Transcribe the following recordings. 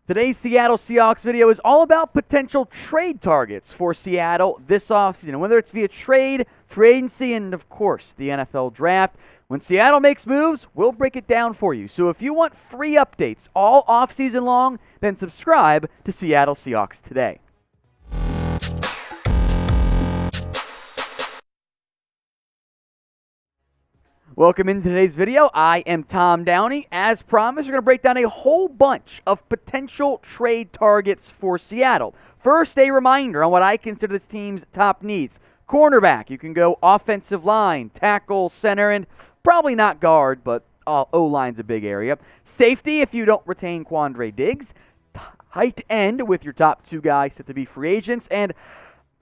Today's Seattle Seahawks video is all about potential trade targets for Seattle this offseason, whether it's via trade, free agency, and of course, the NFL draft. When Seattle makes moves, we'll break it down for you. So if you want free updates all offseason long, then subscribe to Seattle Seahawks Today. Welcome into today's video. I am Tom Downey. As promised, we're going to break down a whole bunch of potential trade targets for Seattle. First, a reminder on what I consider this team's top needs. Cornerback, you can go offensive line, tackle, center, and probably not guard, but O-line's a big area. Safety, if you don't retain Quandre Diggs. Tight end with your top two guys set to be free agents. And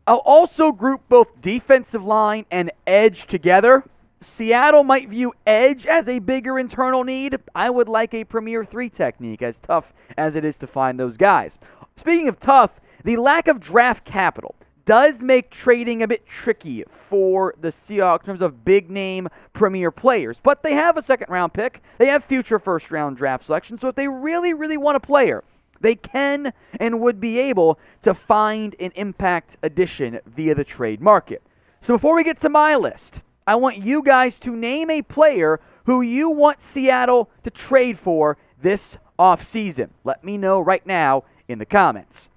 I'll also group both defensive line and edge together. Seattle might view edge as a bigger internal need. I would like a Premier 3 technique, as tough as it is to find those guys. Speaking of tough, the lack of draft capital does make trading a bit tricky for the Seahawks in terms of big-name premier players. But they have a second-round pick. They have future first-round draft selection. So if they really, really want a player, they can and would be able to find an impact addition via the trade market. So before we get to my list, I want you guys to name a player who you want Seattle to trade for this offseason. Let me know right now in the comments.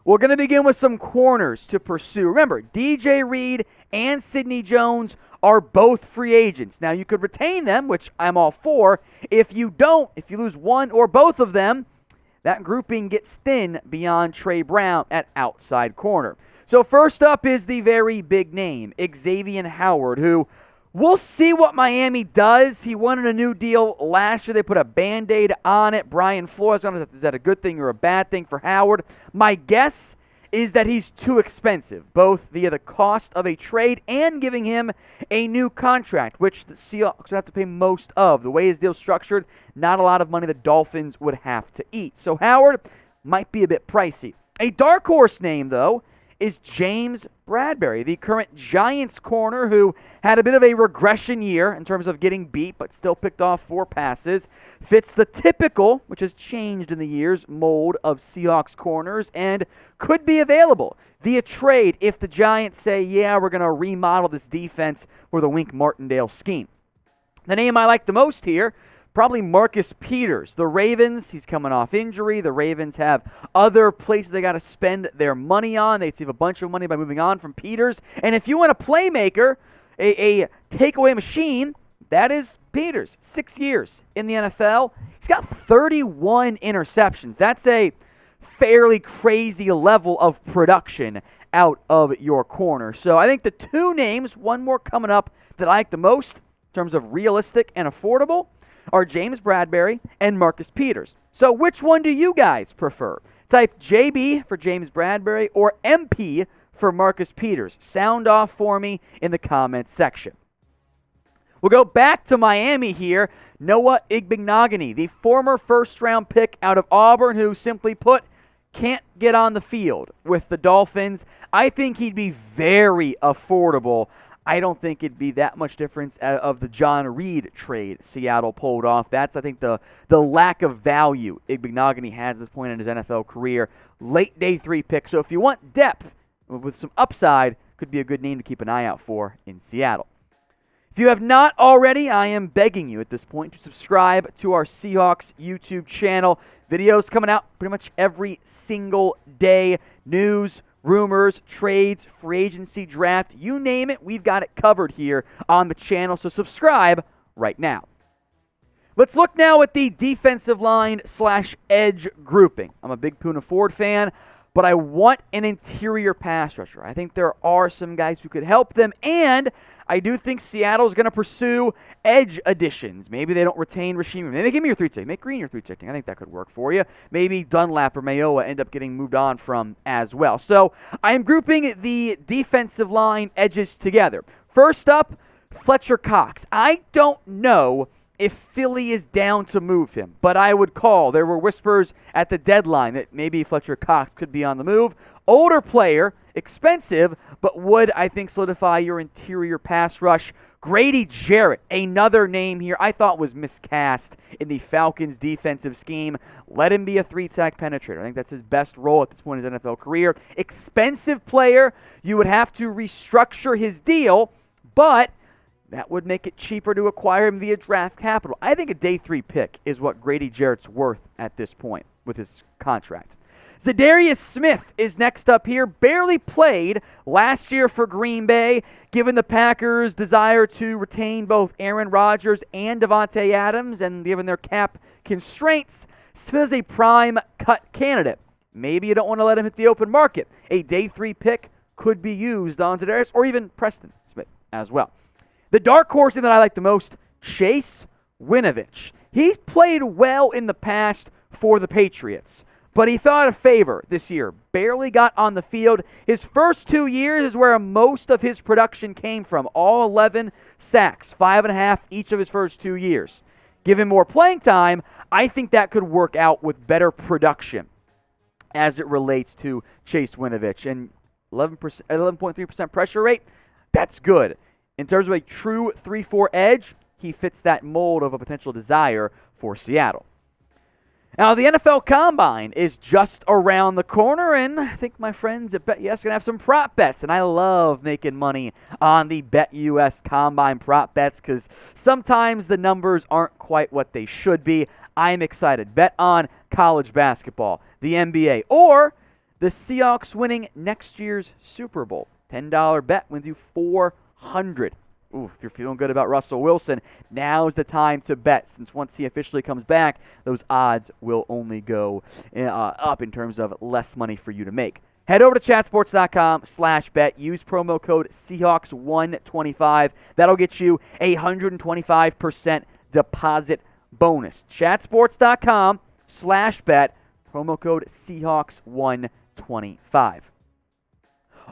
We're going to begin with some corners to pursue. Remember, DJ Reed and Sidney Jones are both free agents. Now, you could retain them, which I'm all for. If you don't, if you lose one or both of them, that grouping gets thin beyond Trey Brown at outside corner. So first up is the very big name, Xavien Howard, who we'll see what Miami does. He wanted a new deal last year. They put a Band-Aid on it. Brian Flores, is that a good thing or a bad thing for Howard? My guess is that he's too expensive, both via the cost of a trade and giving him a new contract, which the Seahawks would have to pay most of. The way his deal's structured, not a lot of money the Dolphins would have to eat. So Howard might be a bit pricey. A dark horse name, though, is James Bradberry, the current Giants corner who had a bit of a regression year in terms of getting beat, but still picked off 4 passes. Fits the typical, which has changed in the years, mold of Seahawks corners and could be available via trade if the Giants say, yeah, we're going to remodel this defense for the Wink Martindale scheme. The name I like the most here, probably Marcus Peters. The Ravens, he's coming off injury. The Ravens have other places they got to spend their money on. They save a bunch of money by moving on from Peters. And if you want a playmaker, a takeaway machine, that is Peters. 6 years in the NFL. He's got 31 interceptions. That's a fairly crazy level of production out of your corner. So I think the two names, one more coming up that I like the most in terms of realistic and affordable, are James Bradberry and Marcus Peters. So which one do you guys prefer? Type JB for James Bradberry or MP for Marcus Peters. Sound off for me in the comments section. We'll go back to Miami here. Noah Igbinoghene, the former first-round pick out of Auburn, who simply put, can't get on the field with the Dolphins. I think he'd be very affordable. I don't think it'd be that much difference of the John Reed trade Seattle pulled off. That's, I think, the lack of value Igbinoghene has at this point in his NFL career. Late day 3 pick. So if you want depth with some upside, could be a good name to keep an eye out for in Seattle. If you have not already, I am begging you at this point to subscribe to our Seahawks YouTube channel. Videos coming out pretty much every single day. News, rumors, trades, free agency, draft, you name it, we've got it covered here on the channel, so subscribe right now. Let's look now at the defensive line / edge grouping. I'm a big Poona Ford fan, but I want an interior pass rusher. I think there are some guys who could help them, and I do think Seattle's going to pursue edge additions. Maybe they don't retain Rasheem. Maybe give me your 3 technique. Make Green your 3 technique. I think that could work for you. Maybe Dunlap or Mayowa end up getting moved on from as well. So I am grouping the defensive line edges together. First up, Fletcher Cox. I don't know if Philly is down to move him, but I would call. There were whispers at the deadline that maybe Fletcher Cox could be on the move. Older player, expensive, but would, I think, solidify your interior pass rush. Grady Jarrett, another name here I thought was miscast in the Falcons' defensive scheme. Let him be a three-tech penetrator. I think that's his best role at this point in his NFL career. Expensive player. You would have to restructure his deal, but that would make it cheaper to acquire him via draft capital. I think a day 3 pick is what Grady Jarrett's worth at this point with his contract. Zadarius Smith is next up here. Barely played last year for Green Bay. Given the Packers' desire to retain both Aaron Rodgers and Devontae Adams, and given their cap constraints, Smith is a prime cut candidate. Maybe you don't want to let him hit the open market. A day 3 pick could be used on Zadarius or even Preston Smith as well. The dark horse that I like the most, Chase Winovich. He's played well in the past for the Patriots, but he fell out of favor this year. Barely got on the field. His first 2 years is where most of his production came from. All 11 sacks, 5.5 each of his first 2 years. Give him more playing time, I think that could work out with better production as it relates to Chase Winovich. And 11.3% pressure rate, that's good. In terms of a true 3-4 edge, he fits that mold of a potential desire for Seattle. Now, the NFL Combine is just around the corner, and I think my friends at BetUS are going to have some prop bets, and I love making money on the BetUS Combine prop bets because sometimes the numbers aren't quite what they should be. I'm excited. Bet on college basketball, the NBA, or the Seahawks winning next year's Super Bowl. $10 bet wins you $400. Ooh, if you're feeling good about Russell Wilson, now's the time to bet, since once he officially comes back, those odds will only go up in terms of less money for you to make. Head over to chatsports.com/bet. Use promo code Seahawks125. That'll get you a 125% deposit bonus. Chatsports.com/bet. Promo code Seahawks125.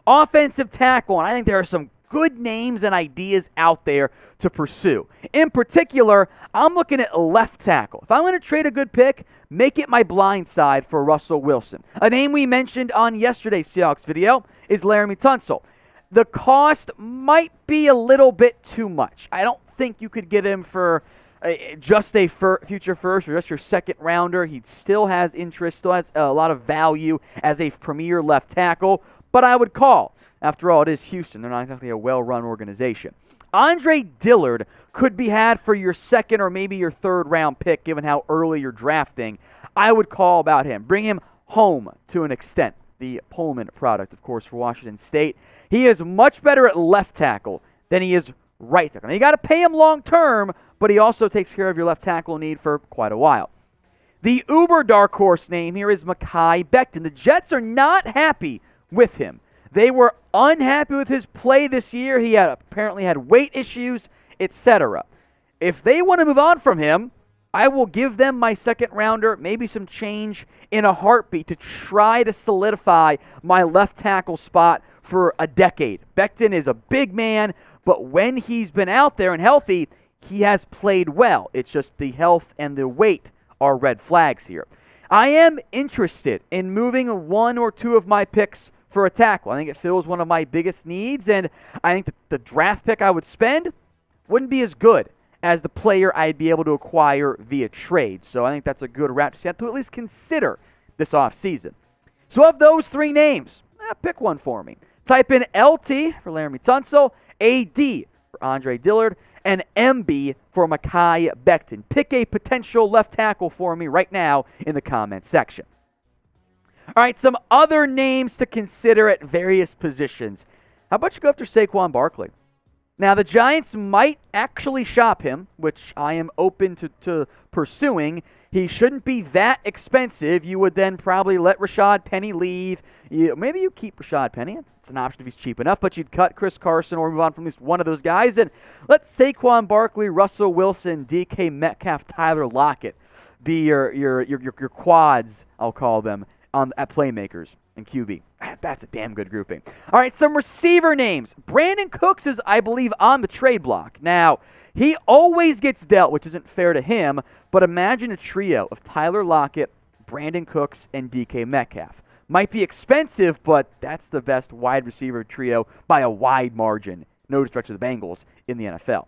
Offensive tackle, and I think there are some good names and ideas out there to pursue. In particular, I'm looking at left tackle. If I'm going to trade a good pick, make it my blind side for Russell Wilson. A name we mentioned on yesterday's Seahawks video is Laremy Tunsil. The cost might be a little bit too much. I don't think you could get him for just a future first or just your second rounder. He still has interest, still has a lot of value as a premier left tackle, but I would call. After all, it is Houston. They're not exactly a well-run organization. Andre Dillard could be had for your second or maybe your third round pick, given how early you're drafting. I would call about him. Bring him home to an extent. The Pullman product, of course, for Washington State. He is much better at left tackle than he is right tackle. Now, you got to pay him long term, but he also takes care of your left tackle need for quite a while. The uber dark horse name here is Mekhi Becton. The Jets are not happy with him. They were unhappy with his play this year. He apparently had weight issues, etc. If they want to move on from him, I will give them my second rounder, maybe some change in a heartbeat to try to solidify my left tackle spot for a decade. Becton is a big man, but when he's been out there and healthy, he has played well. It's just the health and the weight are red flags here. I am interested in moving one or two of my picks for a tackle. I think it fills one of my biggest needs, and I think that the draft pick I would spend wouldn't be as good as the player I'd be able to acquire via trade. So I think that's a good route to at least consider this offseason. So of those three names, pick one for me. Type in LT for Laremy Tunsil, AD for Andre Dillard, and MB for Mekhi Becton. Pick a potential left tackle for me right now in the comment section. All right, some other names to consider at various positions. How about you go after Saquon Barkley? Now, the Giants might actually shop him, which I am open to pursuing. He shouldn't be that expensive. You would then probably let Rashad Penny leave. Maybe you keep Rashad Penny. It's an option if he's cheap enough, but you'd cut Chris Carson or move on from at least one of those guys. And let Saquon Barkley, Russell Wilson, DK Metcalf, Tyler Lockett be your quads, I'll call them, at playmakers and QB. That's a damn good grouping. All right, some receiver names. Brandon Cooks is, I believe, on the trade block. Now, he always gets dealt, which isn't fair to him, but imagine a trio of Tyler Lockett, Brandon Cooks, and DK Metcalf. Might be expensive, but that's the best wide receiver trio by a wide margin. No disrespect to the Bengals in the NFL.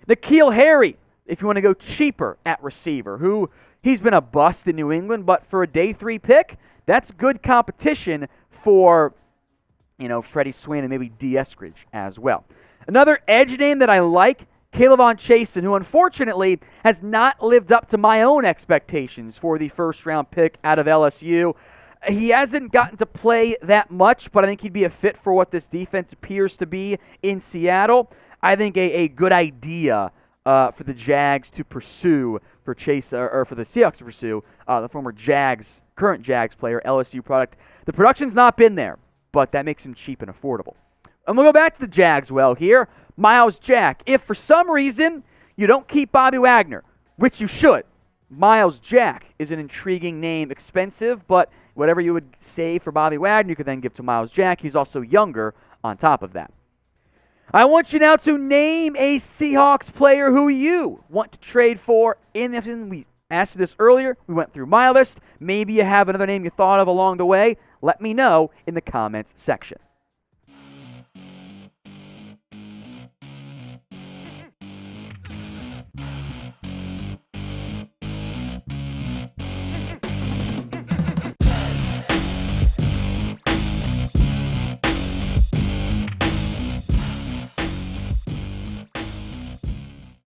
N'Keal Harry, if you want to go cheaper at receiver, he's been a bust in New England, but for a day 3 pick, that's good competition for, Freddie Swain and maybe D. Eskridge as well. Another edge name that I like, K'Lavon Chaisson, who unfortunately has not lived up to my own expectations for the first-round pick out of LSU. He hasn't gotten to play that much, but I think he'd be a fit for what this defense appears to be in Seattle. I think a good idea for the Jags to pursue for Chase, or for the Seahawks to pursue the current Jags player, LSU product. The production's not been there, but that makes him cheap and affordable. And we'll go back to the Jags here. Myles Jack. If for some reason you don't keep Bobby Wagner, which you should, Myles Jack is an intriguing name, expensive, but whatever you would save for Bobby Wagner, you could then give to Myles Jack. He's also younger on top of that. I want you now to name a Seahawks player who you want to trade for in the season. We asked you this earlier. We went through my list. Maybe you have another name you thought of along the way. Let me know in the comments section.